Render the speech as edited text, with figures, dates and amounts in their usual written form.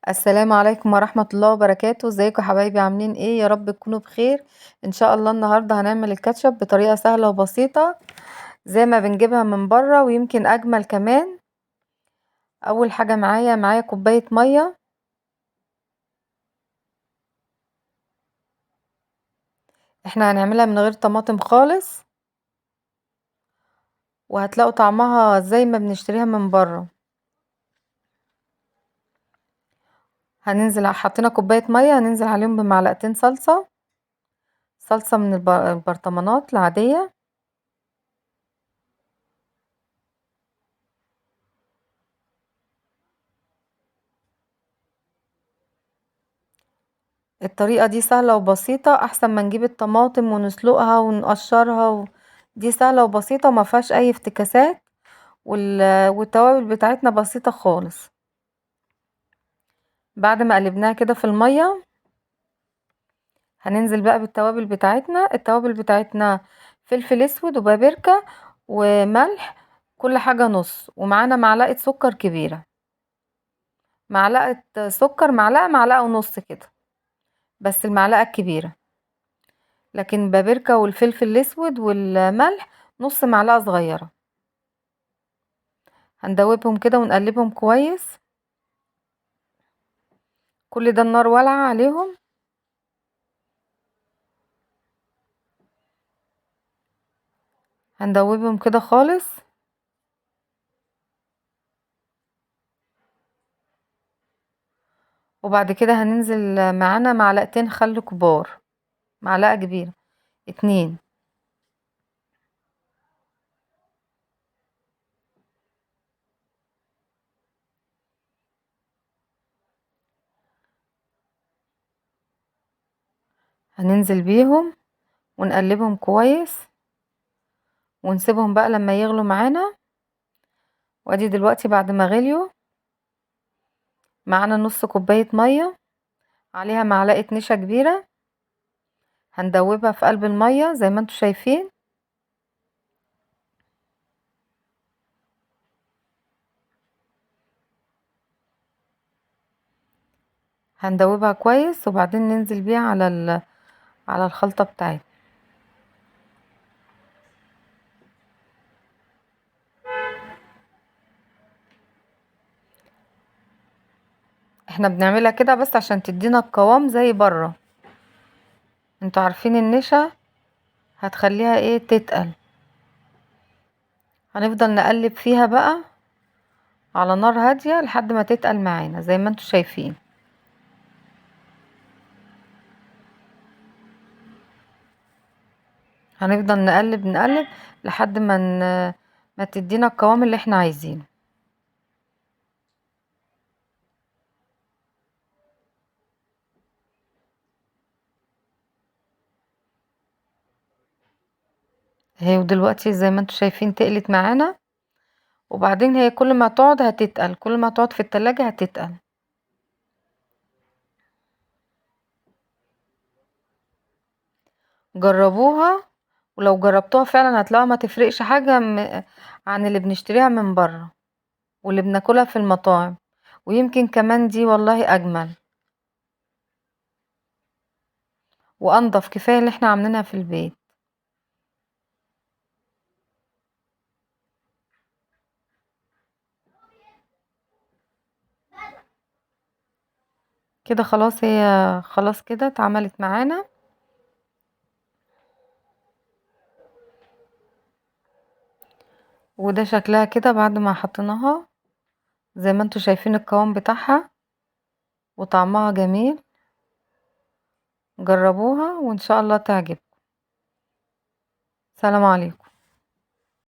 السلام عليكم ورحمة الله وبركاته. ازيكم يا حبايبي؟ عاملين ايه؟ يا رب تكونوا بخير ان شاء الله. النهاردة هنعمل الكاتشب بطريقة سهلة وبسيطة زي ما بنجيبها من بره ويمكن اجمل كمان. اول حاجة معايا كوباية مية. احنا هنعملها من غير طماطم خالص، وهتلاقوا طعمها زي ما بنشتريها من بره. حطينا كوباية مية، هننزل عليهم بمعلقتين صلصة من البرطمانات العادية. الطريقة دي سهلة وبسيطة، احسن ما نجيب الطماطم ونسلقها ونقشرها دي سهلة وبسيطة وما فيهاش اي افتكاسات، والتوابل بتاعتنا بسيطة خالص. بعد ما قلبناها كده في المية، هننزل بقى بالتوابل بتاعتنا. التوابل بتاعتنا فلفل اسود وبابركة وملح، كل حاجة نص، ومعانا معلقة سكر كبيرة. معلقة سكر، معلقة ونص كده، بس المعلقة الكبيرة. لكن بابركة والفلفل الاسود والملح نص معلقة صغيرة. هندوبهم كده ونقلبهم كويس. كل ده النار والعة عليهم. هندوبهم كده خالص. وبعد كده هننزل معانا معلقتين خل كبار، معلقة كبيرة، 2. هننزل بيهم ونقلبهم كويس ونسيبهم بقى لما يغلوا معانا. وادي دلوقتي بعد ما غليوا معانا نص كوباية مية، عليها معلقة نشا كبيرة. هندوبها في قلب المية زي ما انتوا شايفين. هندوبها كويس وبعدين ننزل بيها على الخلطة بتاعتنا. احنا بنعملها كده بس عشان تدينا القوام زي بره. انتوا عارفين النشا هتخليها ايه؟ تتقل. هنفضل نقلب فيها بقى على نار هادية لحد ما تتقل معانا زي ما انتوا شايفين. هنفضل نقلب لحد ما تدينا القوام اللي احنا عايزينه. اهي ودلوقتي زي ما انتوا شايفين تقلت معانا. وبعدين هي كل ما تقعد هتتقل، كل ما تقعد في التلاجة هتتقل. جربوها، ولو جربتوها فعلا هتلاقوها ما تفرقش حاجة عن اللي بنشتريها من بره واللي بناكلها في المطاعم. ويمكن كمان دي والله اجمل وانضف، كفاية اللي احنا عاملينها في البيت. كده خلاص، هي خلاص كده اتعملت معانا. وده شكلها كده بعد ما حطيناها، زي ما انتوا شايفين القوام بتاعها وطعمها جميل. جربوها وان شاء الله تعجبكم. سلام عليكم.